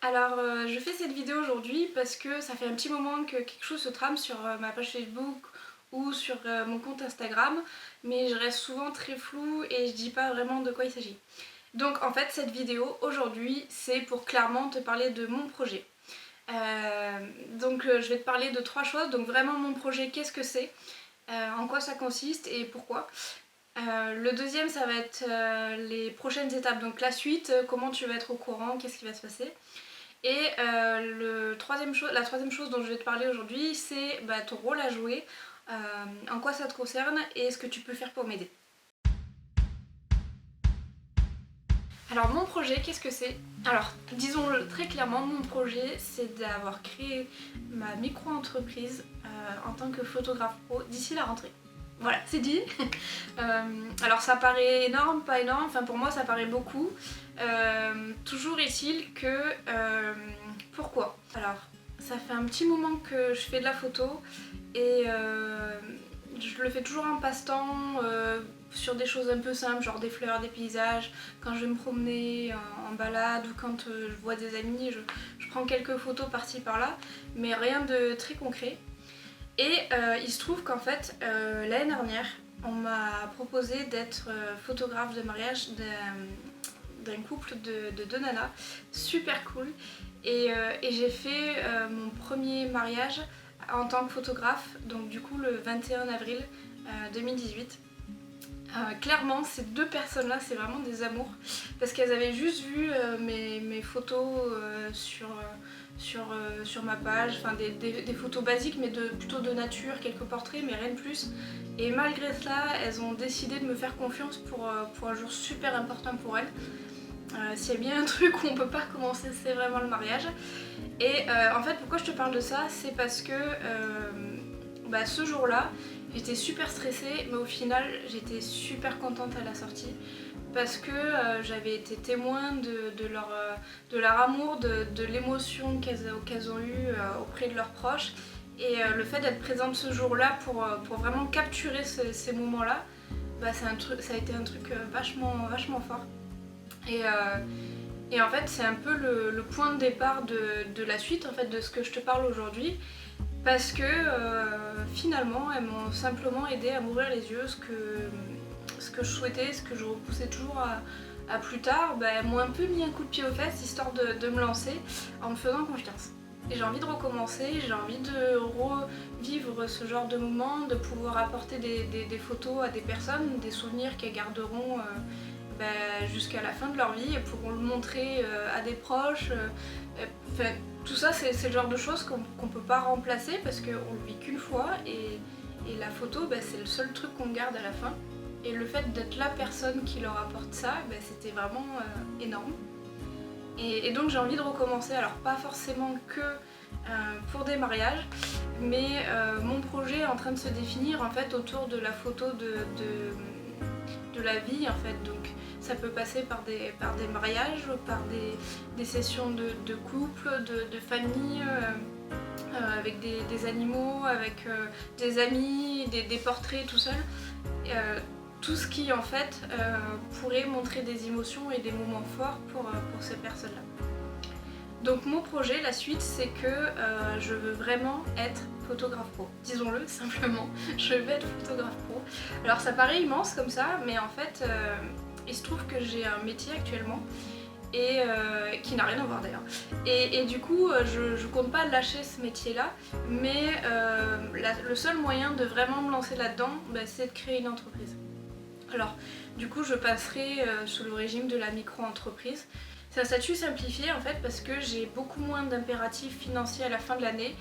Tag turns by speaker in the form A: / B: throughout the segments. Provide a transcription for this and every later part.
A: Alors je fais cette vidéo aujourd'hui parce que ça fait un petit moment que quelque chose se trame sur ma page Facebook ou sur mon compte Instagram, mais je reste souvent très floue et je dis pas vraiment de quoi il s'agit. Donc en fait cette vidéo aujourd'hui c'est pour clairement te parler de mon projet. Je vais te parler de trois choses, donc vraiment mon projet, qu'est-ce que c'est, en quoi ça consiste et pourquoi. Le deuxième ça va être les prochaines étapes, donc la suite, comment tu vas être au courant, qu'est-ce qui va se passer. Et la troisième chose dont je vais te parler aujourd'hui, c'est ton rôle à jouer, en quoi ça te concerne et ce que tu peux faire pour m'aider. Alors mon projet, qu'est-ce que c'est? Alors disons-le très clairement, mon projet c'est d'avoir créé ma micro-entreprise en tant que photographe pro d'ici la rentrée. Voilà, c'est dit. Alors ça paraît énorme, pas énorme, enfin pour moi ça paraît beaucoup. Toujours est-il que... pourquoi? Alors, ça fait un petit moment que je fais de la photo et je le fais toujours en passe-temps, sur des choses un peu simples, genre des fleurs, des paysages. Quand je vais me promener en balade ou quand je vois des amis, je prends quelques photos par-ci par-là, mais rien de très concret. Et il se trouve qu'en fait, l'année dernière, on m'a proposé d'être photographe de mariage d'un couple de deux nanas, super cool. Et j'ai fait mon premier mariage en tant que photographe, donc du coup le 21 avril 2018. Clairement, ces deux personnes-là, c'est vraiment des amours parce qu'elles avaient juste vu mes photos sur ma page, enfin des photos basiques, mais plutôt de nature, quelques portraits, mais rien de plus. Et malgré cela, elles ont décidé de me faire confiance pour un jour super important pour elles. S'il y a bien un truc où on peut pas recommencer, c'est vraiment le mariage. Et en fait, pourquoi je te parle de ça, c'est parce que ce jour-là, j'étais super stressée, mais au final, j'étais super contente à la sortie parce que j'avais été témoin de leur amour, de l'émotion qu'elles ont eue auprès de leurs proches. Et le fait d'être présente ce jour-là pour vraiment capturer ces moments-là, ça a été un truc vachement fort. Et, euh, et en fait, c'est un peu le point de départ de la suite en fait, de ce que je te parle aujourd'hui. Parce que finalement, elles m'ont simplement aidé à m'ouvrir les yeux, ce que je souhaitais, ce que je repoussais toujours à plus tard. Elles m'ont un peu mis un coup de pied aux fesses histoire de me lancer en me faisant confiance. Et j'ai envie de recommencer, j'ai envie de revivre ce genre de moment, de pouvoir apporter des photos à des personnes, des souvenirs qu'elles garderont jusqu'à la fin de leur vie et pourront le montrer à des proches. Tout ça, c'est le genre de choses qu'on peut pas remplacer parce qu'on le vit qu'une fois et la photo, c'est le seul truc qu'on garde à la fin. Et le fait d'être la personne qui leur apporte ça, c'était vraiment énorme. Et donc j'ai envie de recommencer, alors pas forcément que pour des mariages, mais mon projet est en train de se définir en fait autour de la photo de la vie en fait. Donc ça peut passer par des mariages, par des sessions de couple, de famille, avec des animaux, avec des amis, des portraits tout seul. Tout ce qui en fait pourrait montrer des émotions et des moments forts pour ces personnes-là. Donc mon projet, la suite, c'est que je veux vraiment être photographe pro. Disons-le simplement, je veux être photographe pro. Alors ça paraît immense comme ça, mais en fait, il se trouve que j'ai un métier actuellement et qui n'a rien à voir d'ailleurs. Et du coup, je compte pas lâcher ce métier-là, mais le seul moyen de vraiment me lancer là-dedans, c'est de créer une entreprise. Alors, du coup, je passerai sous le régime de la micro-entreprise. C'est un statut simplifié en fait parce que j'ai beaucoup moins d'impératifs financiers à la fin de l'année.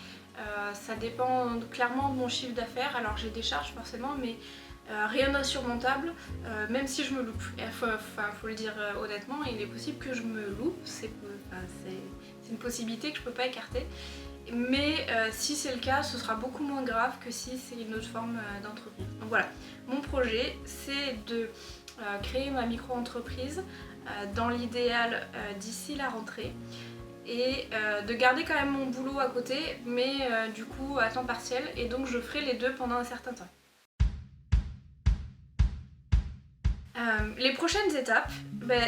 A: Ça dépend clairement de mon chiffre d'affaires, alors j'ai des charges forcément, mais rien d'insurmontable, même si je me loupe. Faut le dire honnêtement, il est possible que je me loupe, c'est une possibilité que je peux pas écarter. Mais si c'est le cas, ce sera beaucoup moins grave que si c'est une autre forme d'entreprise. Donc voilà, mon projet c'est de créer ma micro-entreprise dans l'idéal d'ici la rentrée et de garder quand même mon boulot à côté, mais du coup à temps partiel, et donc je ferai les deux pendant un certain temps. Les prochaines étapes,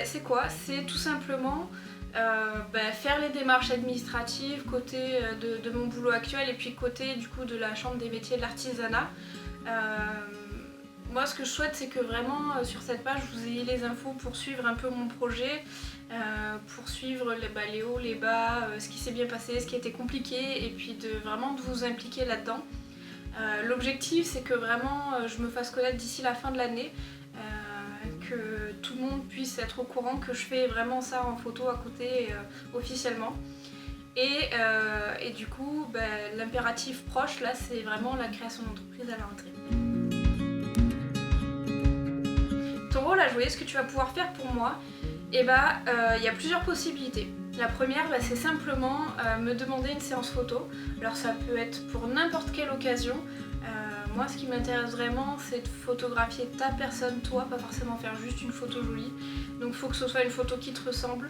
A: c'est quoi? C'est tout simplement faire les démarches administratives côté de mon boulot actuel et puis côté du coup de la chambre des métiers de l'artisanat. Moi ce que je souhaite c'est que vraiment sur cette page vous ayez les infos pour suivre un peu mon projet, pour suivre les hauts, les bas, ce qui s'est bien passé, ce qui a été compliqué et puis vraiment de vous impliquer là-dedans. L'objectif c'est que vraiment je me fasse connaître d'ici la fin de l'année, que tout le monde puisse être au courant que je fais vraiment ça en photo à côté officiellement. Et du coup l'impératif proche là c'est vraiment la création d'entreprise à la rentrée. Ton rôle à jouer, ce que tu vas pouvoir faire pour moi, y a plusieurs possibilités. La première c'est simplement me demander une séance photo. Alors ça peut être pour n'importe quelle occasion. Moi ce qui m'intéresse vraiment c'est de photographier ta personne, toi, pas forcément faire juste une photo jolie. Donc il faut que ce soit une photo qui te ressemble.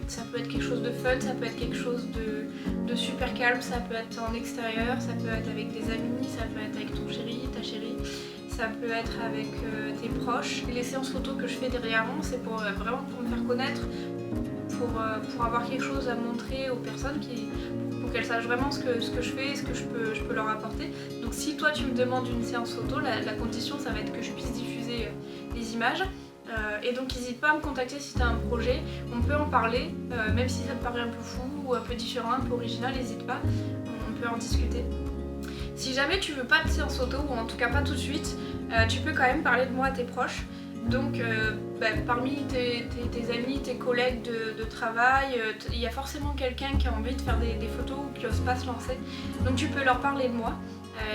A: Ça peut être quelque chose de fun, ça peut être quelque chose de super calme, ça peut être en extérieur, ça peut être avec des amis, ça peut être avec ton chéri, ta chérie, ça peut être avec tes proches. Et les séances photos que je fais dernièrement c'est vraiment pour me faire connaître, pour avoir quelque chose à montrer aux personnes pour qu'elles sachent vraiment ce que je fais et ce que je peux leur apporter. Donc si toi tu me demandes une séance photo, la condition ça va être que je puisse diffuser les images. Et donc n'hésite pas à me contacter si tu as un projet, on peut en parler, même si ça te paraît un peu fou ou un peu différent, un peu original, n'hésite pas, on peut en discuter. Si jamais tu veux pas de séance photo, ou en tout cas pas tout de suite, tu peux quand même parler de moi à tes proches. Donc parmi tes amis, tes collègues de travail, il y a forcément quelqu'un qui a envie de faire des photos ou qui n'ose pas se lancer. Donc tu peux leur parler de moi.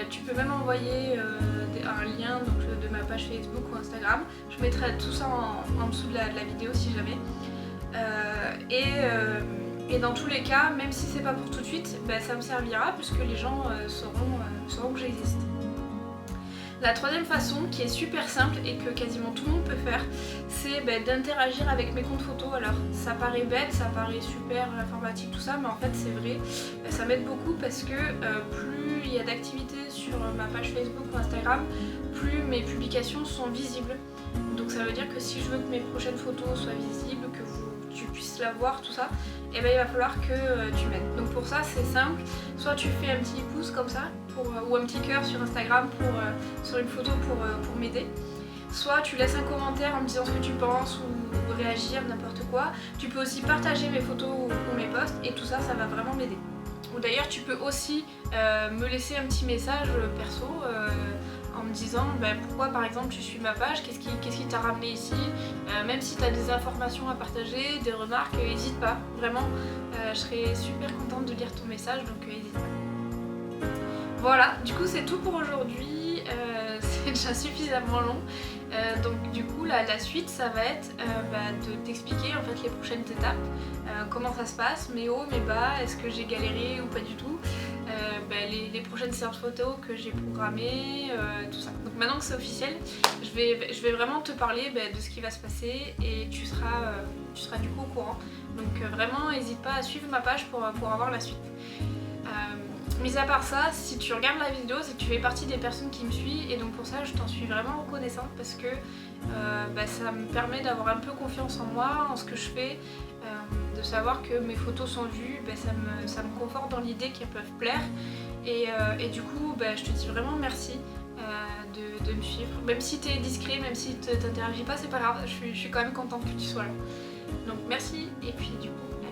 A: Tu peux même envoyer un lien de ma page Facebook ou Instagram. Je mettrai tout ça en dessous de la vidéo si jamais. Et dans tous les cas, même si c'est pas pour tout de suite, ça me servira puisque les gens sauront que j'existe. La troisième façon, qui est super simple et que quasiment tout le monde peut faire, c'est d'interagir avec mes comptes photos. Alors ça paraît bête, ça paraît super informatique tout ça, mais en fait c'est vrai, ça m'aide beaucoup parce que plus il y a d'activités sur ma page Facebook ou Instagram, plus mes publications sont visibles. Donc ça veut dire que si je veux que mes prochaines photos soient visibles, que tu puisses la voir, tout ça, il va falloir que tu m'aides. Donc pour ça c'est simple, soit tu fais un petit pouce comme ça, ou un petit cœur sur Instagram sur une photo pour m'aider. Soit tu laisses un commentaire en me disant ce que tu penses ou réagir, n'importe quoi. Tu peux aussi partager mes photos ou mes posts et tout ça, ça va vraiment m'aider. Ou d'ailleurs tu peux aussi me laisser un petit message perso en me disant pourquoi par exemple tu suis ma page, qu'est-ce qui t'a ramené ici, même si tu as des informations à partager, des remarques, n'hésite pas, vraiment, je serais super contente de lire ton message, donc n'hésite pas. Voilà, du coup c'est tout pour aujourd'hui, c'est déjà suffisamment long, donc du coup la suite ça va être de t'expliquer en fait les prochaines étapes, comment ça se passe, mes hauts, mes bas, est-ce que j'ai galéré ou pas du tout, les prochaines séances photos que j'ai programmées, tout ça. Donc maintenant que c'est officiel, je vais vraiment te parler de ce qui va se passer et tu seras du coup au courant. Donc vraiment n'hésite pas à suivre ma page pour avoir la suite. Mis à part ça, si tu regardes la vidéo, c'est que tu fais partie des personnes qui me suivent et donc pour ça je t'en suis vraiment reconnaissante parce que ça me permet d'avoir un peu confiance en moi, en ce que je fais, de savoir que mes photos sont vues, ça me conforte dans l'idée qu'elles peuvent plaire et du coup je te dis vraiment merci de me suivre. Même si tu es discret, même si tu t'interagis pas, c'est pas grave, je suis quand même contente que tu sois là. Donc merci et puis du coup